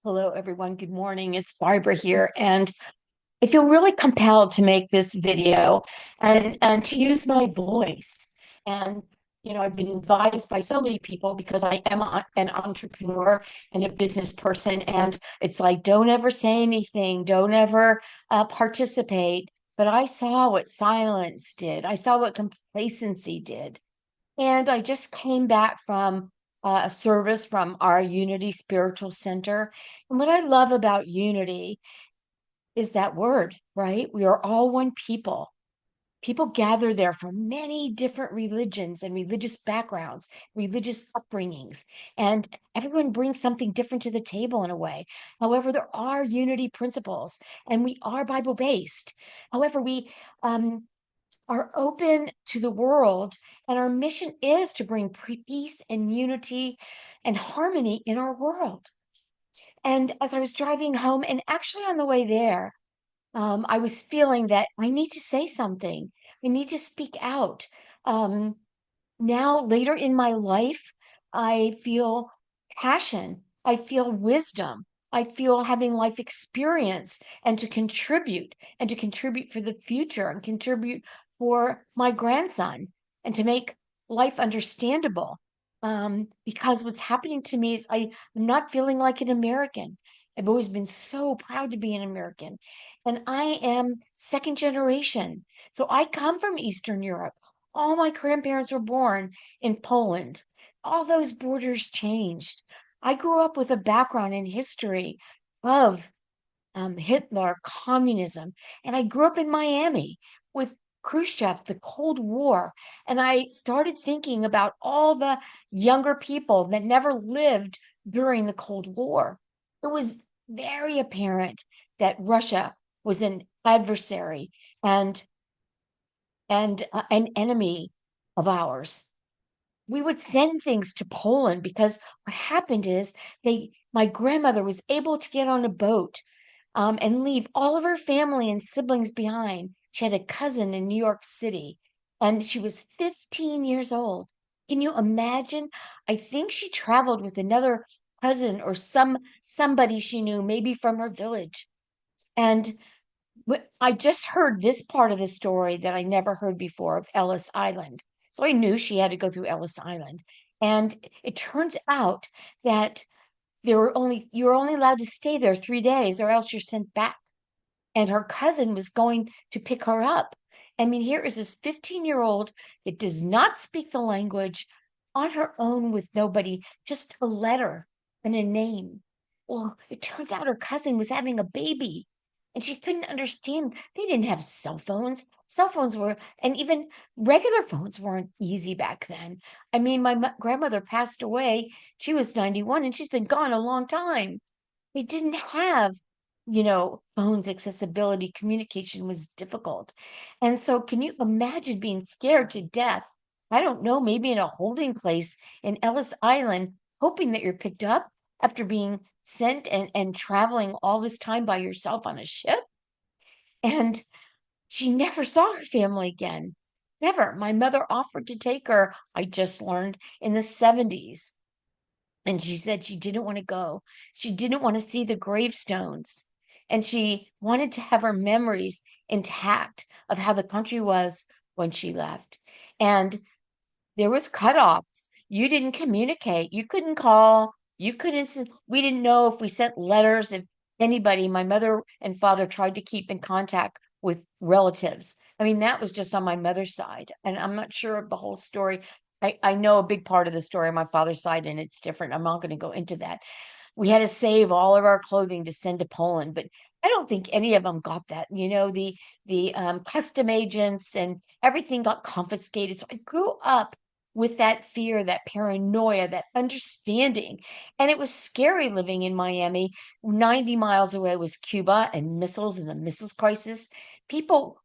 Hello, everyone. Good morning. It's Barbara here, and I feel really compelled to make this video and to use my voice. And I've been advised by so many people because I am an entrepreneur and a business person, and it's like, don't ever say anything, don't ever participate. But I saw what silence did. I saw what complacency did. And I just came back from a service from our Unity Spiritual Center. And what I love about unity is that word, right? We are all one people. People gather there from many different religions and religious backgrounds, religious upbringings, and everyone brings something different to the table in a way. However, there are unity principles, and we are Bible based. However, we are open to the world, and our mission is to bring peace and unity and harmony in our world. And as I was driving home, and actually on the way there, I was feeling that I need to say something. I need to speak out. Um, Now, later in my life, I feel passion, I feel wisdom, I feel having life experience and to contribute for the future and contribute for my grandson and to make life understandable. Because what's happening to me is I'm not feeling like an American. I've always been so proud to be an American. And I am second generation. So I come from Eastern Europe. All my grandparents were born in Poland. All those borders changed. I grew up with a background in history of Hitler, communism, and I grew up in Miami with Khrushchev, the Cold War. And I started thinking about all the younger people that never lived during the Cold War. It was very apparent that Russia was an adversary and an enemy of ours. We would send things to Poland because what happened is my grandmother was able to get on a boat and leave all of her family and siblings behind. She had a cousin in New York City, and she was 15 years old. Can you imagine? I think she traveled with another cousin or somebody she knew, maybe from her village. And I just heard this part of the story that I never heard before of Ellis Island. So I knew she had to go through Ellis Island. And it turns out that you were only allowed to stay there 3 days or else you're sent back. And her cousin was going to pick her up. I mean, here is this 15-year-old that does not speak the language, on her own with nobody, just a letter and a name. Well, it turns out her cousin was having a baby and she couldn't understand. They didn't have cell phones. Cell phones were, and even regular phones weren't easy back then. I mean, my grandmother passed away. She was 91 and she's been gone a long time. They didn't have, phones accessibility, communication was difficult. And so can you imagine being scared to death? I don't know, maybe in a holding place in Ellis Island, hoping that you're picked up after being sent and traveling all this time by yourself on a ship. And she never saw her family again. Never. My mother offered to take her, I just learned, in the 70s. And she said she didn't want to go. She didn't want to see the gravestones. And she wanted to have her memories intact of how the country was when she left. And there was cutoffs. You didn't communicate. You couldn't call. You couldn't, we didn't know if we sent letters, if anybody, my mother and father tried to keep in contact with relatives. I mean, that was just on my mother's side. And I'm not sure of the whole story. I know a big part of the story on my father's side, and it's different. I'm not going to go into that. We had to save all of our clothing to send to Poland, but I don't think any of them got that. The custom agents and everything got confiscated. So I grew up with that fear, that paranoia, that understanding. And it was scary living in Miami. 90 miles away was Cuba and missiles and the missiles crisis. People,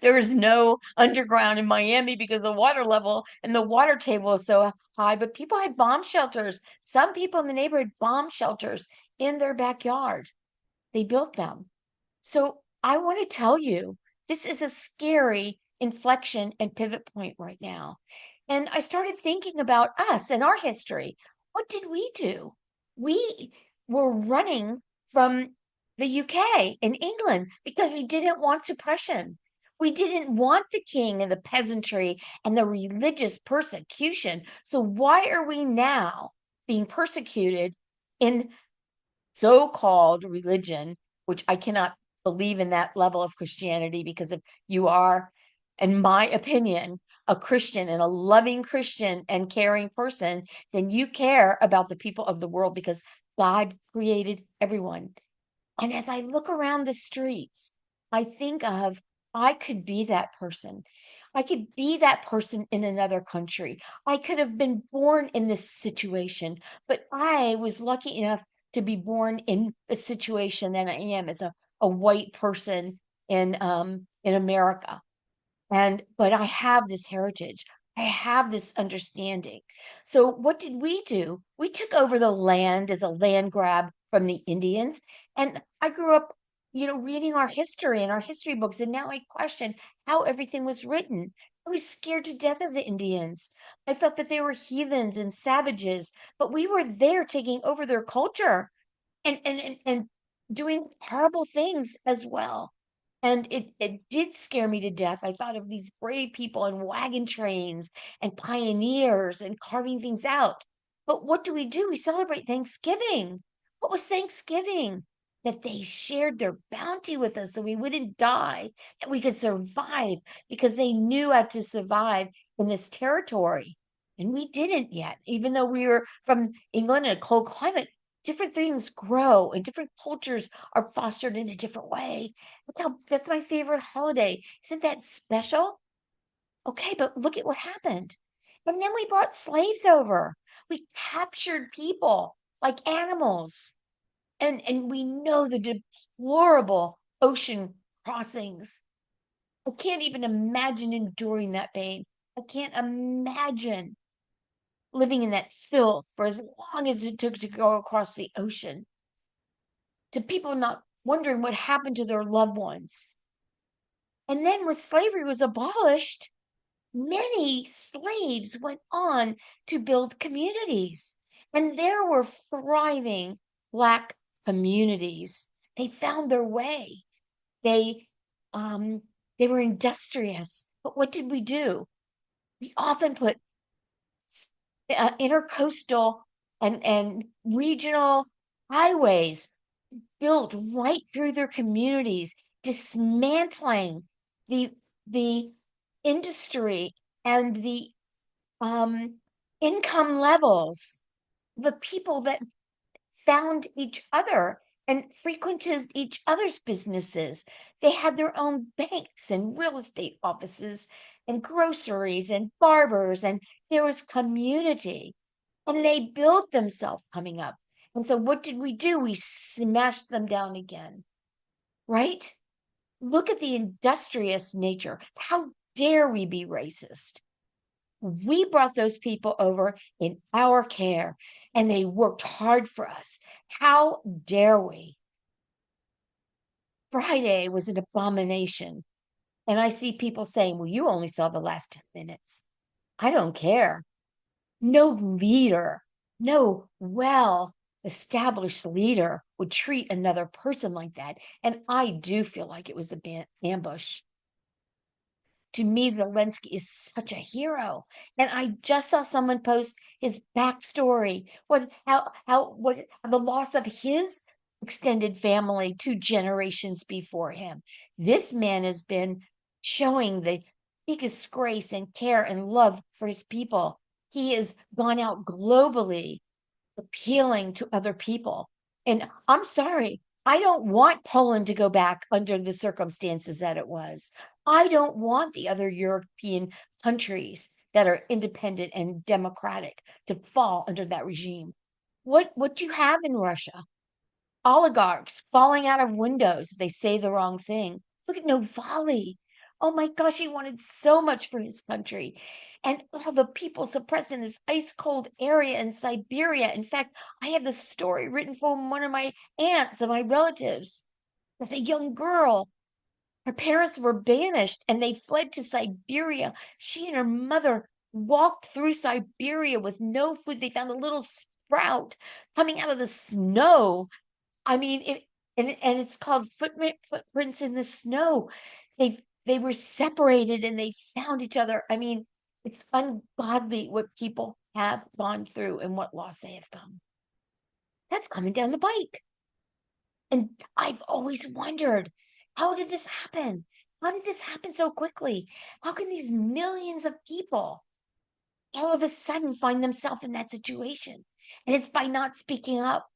there is no underground in Miami because the water level and the water table is so high, but people had bomb shelters. Some people in the neighborhood bomb shelters in their backyard. They built them. So I want to tell you, this is a scary inflection and pivot point right now. And I started thinking about us and our history. What did we do? We were running from the UK and England because we didn't want suppression. We didn't want the king and the peasantry and the religious persecution. So why are we now being persecuted in so-called religion, which I cannot believe in that level of Christianity, because if you are, in my opinion, a Christian and a loving Christian and caring person, then you care about the people of the world because God created everyone. And as I look around the streets, I think of I could be that person. I could be that person in another country. I could have been born in this situation, but I was lucky enough to be born in a situation that I am as a white person in America. And but I have this heritage. I have this understanding. So what did we do? We took over the land as a land grab from the Indians. And I grew up, reading our history and our history books. And now I question how everything was written. I was scared to death of the Indians. I felt that they were heathens and savages, but we were there taking over their culture and doing horrible things as well. And it did scare me to death. I thought of these brave people in wagon trains and pioneers and carving things out. But what do? We celebrate Thanksgiving. What was Thanksgiving? That they shared their bounty with us so we wouldn't die, that we could survive because they knew how to survive in this territory. And we didn't yet, even though we were from England in a cold climate. Different things grow and different cultures are fostered in a different way. Look how that's my favorite holiday. Isn't that special? Okay, but look at what happened. And then we brought slaves over. We captured people like animals. And we know the deplorable ocean crossings. I can't even imagine enduring that pain. I can't imagine living in that filth for as long as it took to go across the ocean, to people not wondering what happened to their loved ones. And then when slavery was abolished, many slaves went on to build communities. And there were thriving Black communities. They found their way. They um they were industrious. But what did we do? We often put intercoastal and regional highways built right through their communities, dismantling the the industry and the um, income levels, the people that found each other and frequented each other's businesses. They had their own banks and real estate offices and groceries and barbers, and there was community. And they built themselves coming up. And so what did we do? We smashed them down again, right? Look at the industrious nature. How dare we be racist? We brought those people over in our care and they worked hard for us. How dare we? Friday was an abomination. And I see people saying, well, you only saw the last 10 minutes. I don't care. No leader, no well established leader would treat another person like that. And I do feel like it was a ambush. To me, Zelensky is such a hero. And I just saw someone post his backstory. What the loss of his extended family 2 generations before him. This man has been showing the biggest grace and care and love for his people. He has gone out globally appealing to other people. And I'm sorry, I don't want Poland to go back under the circumstances that it was. I don't want the other European countries that are independent and democratic to fall under that regime. What do you have in Russia? Oligarchs falling out of windows if they say the wrong thing. Look at Navalny. Oh my gosh, he wanted so much for his country. And all the people suppressed in this ice cold area in Siberia. In fact, I have this story written from one of my aunts and my relatives. As a young girl, her parents were banished and they fled to Siberia. She and her mother walked through Siberia with no food. They found a little sprout coming out of the snow I mean, and it's called footprints in the snow. They were separated and they found each other. I mean, it's ungodly what people have gone through and what loss they have come. That's coming down the bike. And I've always wondered, how did this happen? How did this happen so quickly? How can these millions of people all of a sudden find themselves in that situation? And it's by not speaking up.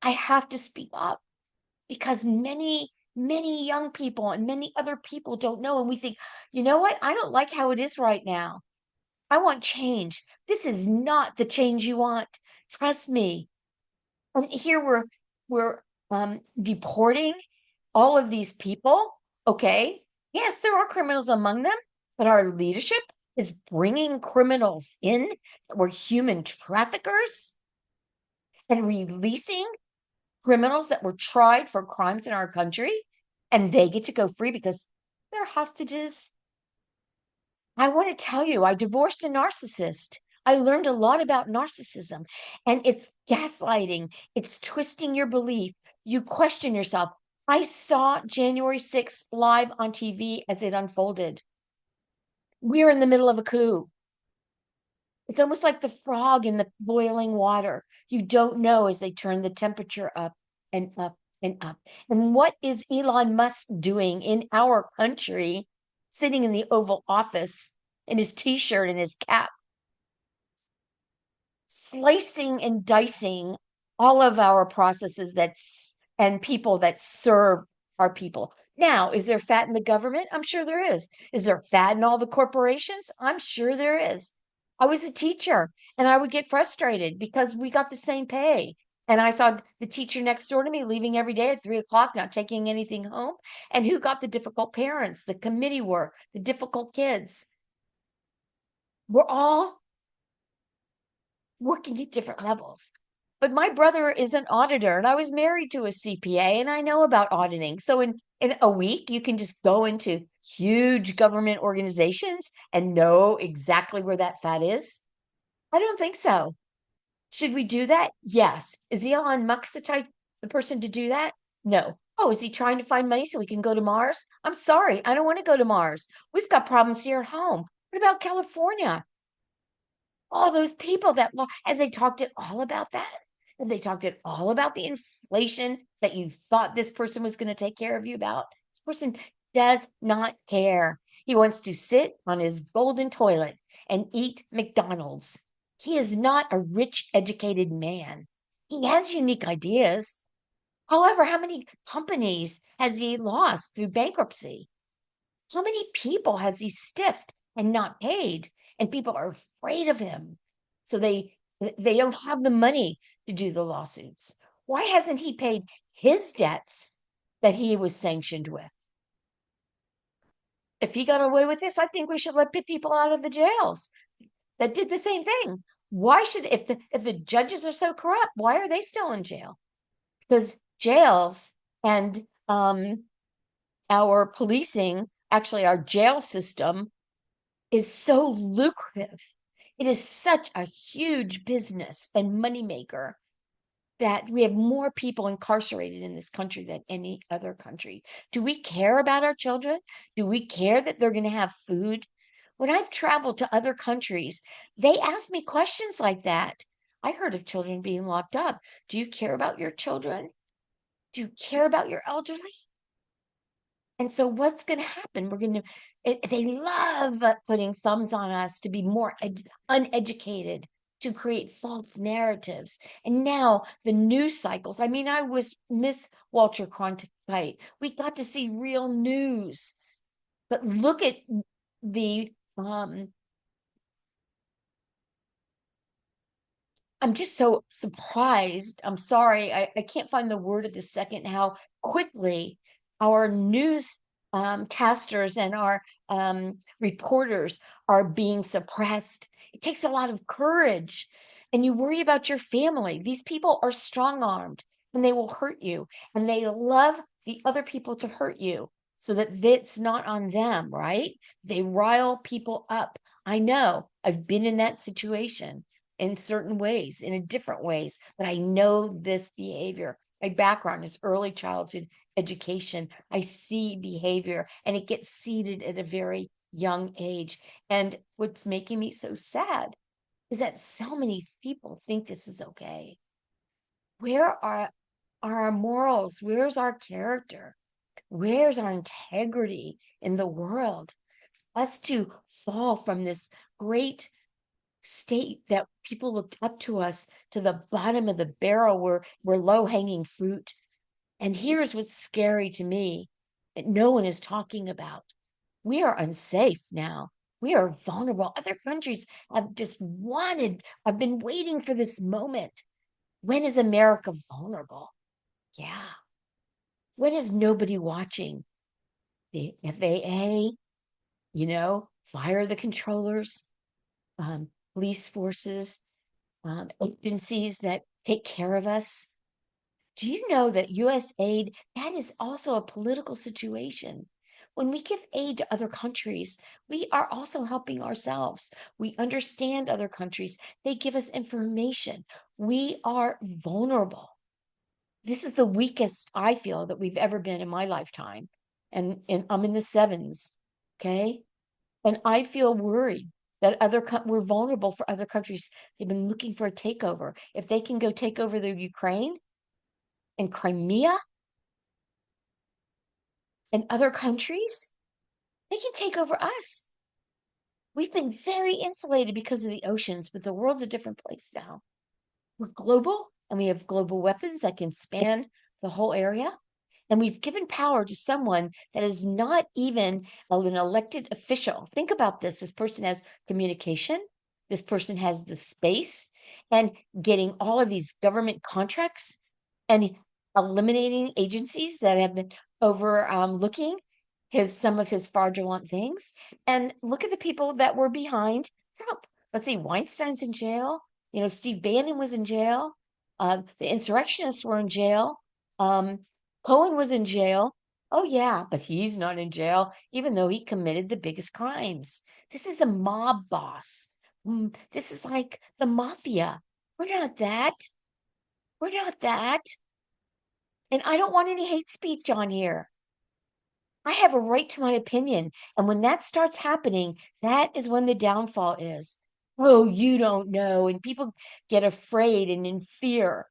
I have to speak up because many young people and many other people don't know. And we think, you know what? I don't like how it is right now. I want change. This is not the change you want. Trust me. And here we're deporting all of these people. Okay. Yes, there are criminals among them, but our leadership is bringing criminals in that were human traffickers and releasing criminals that were tried for crimes in our country, and they get to go free because they're hostages. I want to tell you, I divorced a narcissist. I learned a lot about narcissism, and it's gaslighting, it's twisting your belief. You question yourself. I saw January 6th live on TV as it unfolded. We're in the middle of a coup. It's almost like the frog in the boiling water. You don't know as they turn the temperature up and up and up. And what is Elon Musk doing in our country, sitting in the Oval Office in his t-shirt and his cap, slicing and dicing all of our processes and people that serve our people. Now, is there fat in the government? I'm sure there is. Is there fat in all the corporations? I'm sure there is. I was a teacher and I would get frustrated because we got the same pay. And I saw the teacher next door to me leaving every day at 3 o'clock, not taking anything home. And who got the difficult parents, the committee work, the difficult kids? We're all working at different levels. But my brother is an auditor, and I was married to a CPA, and I know about auditing. So in a week, you can just go into huge government organizations and know exactly where that fat is. I don't think so. Should we do that? Yes. Is Elon Musk the person to do that? No. Oh, is he trying to find money so we can go to Mars? I'm sorry, I don't want to go to Mars. We've got problems here at home. What about California? All those people that as they talked it all about that, and they talked it all about the inflation that you thought this person was going to take care of you about. This person does not care. He wants to sit on his golden toilet and eat McDonald's. He is not a rich educated man. He has unique ideas. However, how many companies has he lost through bankruptcy? How many people has he stiffed and not paid? And people are afraid of him. So they don't have the money to do the lawsuits. Why hasn't he paid his debts that he was sanctioned with? If he got away with this, I think we should let people out of the jails that did the same thing. Why should if the judges are so corrupt, why are they still in jail? Because jails and our policing, actually our jail system, is so lucrative. It is such a huge business and moneymaker that we have more people incarcerated in this country than any other country. Do we care about our children? Do we care that they're going to have food? When I've traveled to other countries, they ask me questions like that. I heard of children being locked up. Do you care about your children? Do you care about your elderly? And so what's going to happen? They love putting thumbs on us to be more uneducated, to create false narratives. And now the news cycles. I mean, I was Miss Walter Cronkite. We got to see real news. But look at the I'm just so surprised. I'm sorry, I can't find the word at this second how quickly our news casters and our reporters are being suppressed. It takes a lot of courage, and you worry about your family. These people are strong armed and they will hurt you, and they love the other people to hurt you so that it's not on them, right? They rile people up. I know, I've been in that situation in certain ways, in a different ways, but I know this behavior. My background is early childhood education. I see behavior and it gets seeded at a very young age. And what's making me so sad is that so many people think this is okay. Where are our morals? Where's our character? Where's our integrity in the world? Us to fall from this great state that people looked up to us to the bottom of the barrel, we're low hanging fruit. And here's what's scary to me that no one is talking about. We are unsafe now. We are vulnerable. Other countries have been waiting for this moment. When is America vulnerable? Yeah. When is nobody watching? The FAA, fire the controllers, police forces, agencies that take care of us. Do you know that US aid, that is also a political situation? When we give aid to other countries, we are also helping ourselves. We understand other countries. They give us information. We are vulnerable. This is the weakest I feel that we've ever been in my lifetime. And I'm in the sevens. Okay. And I feel worried that we're vulnerable for other countries. They've been looking for a takeover. If they can go take over the Ukraine and Crimea and other countries, they can take over us. We've been very insulated because of the oceans, but the world's a different place now. We're global and we have global weapons that can span the whole area. And we've given power to someone that is not even an elected official. Think about this. This person has communication. This person has the space and getting all of these government contracts and eliminating agencies that have been overlooking some of his fraudulent things. And look at the people that were behind Trump. Let's see, Weinstein's in jail. Steve Bannon was in jail. The insurrectionists were in jail. Um, Cohen was in jail. Oh, yeah, but he's not in jail, even though he committed the biggest crimes. This is a mob boss. This is like the mafia. We're not that. We're not that. And I don't want any hate speech on here. I have a right to my opinion. And when that starts happening, that is when the downfall is. Oh, you don't know. And people get afraid and in fear.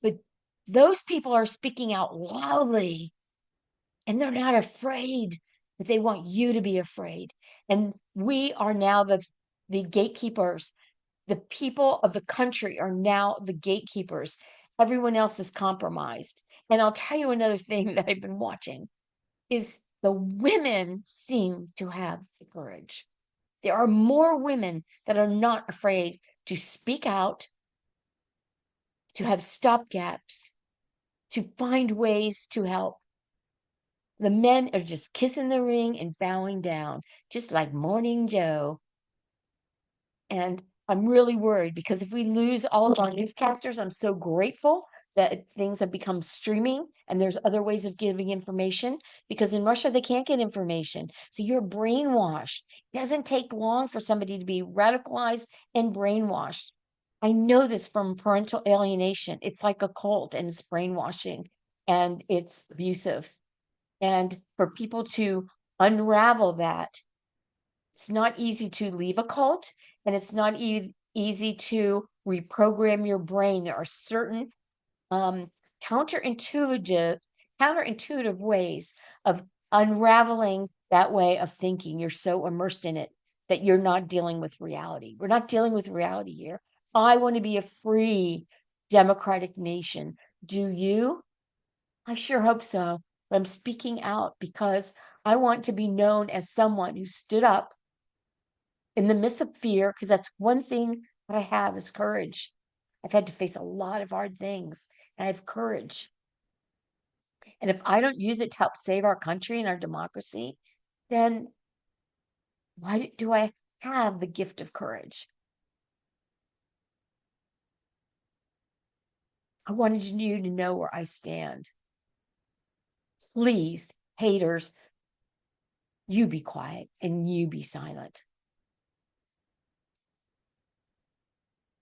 But those people are speaking out loudly and they're not afraid, but they want you to be afraid. And we are now the gatekeepers. The people of the country are now the gatekeepers. Everyone else is compromised. And I'll tell you another thing that I've been watching is the women seem to have the courage. There are more women that are not afraid to speak out, to have stopgaps, to find ways to help. The men are just kissing the ring and bowing down, just like Morning Joe. And I'm really worried because if we lose all of our newscasters, I'm so grateful that things have become streaming and there's other ways of giving information because in Russia, they can't get information. So you're brainwashed. It doesn't take long for somebody to be radicalized and brainwashed. I know this from parental alienation. It's like a cult and it's brainwashing and it's abusive. And for people to unravel that, it's not easy to leave a cult and it's not easy to reprogram your brain. There are certain um, counterintuitive counterintuitive ways of unraveling that way of thinking. You're so immersed in it that you're not dealing with reality. We're not dealing with reality here. I want to be a free democratic nation. Do you? I sure hope so. But I'm speaking out because I want to be known as someone who stood up in the midst of fear, because that's one thing that I have is courage. I've had to face a lot of hard things, and I have courage. And if I don't use it to help save our country and our democracy, then why do I have the gift of courage? I wanted you to know where I stand. Please, haters, you be quiet and you be silent.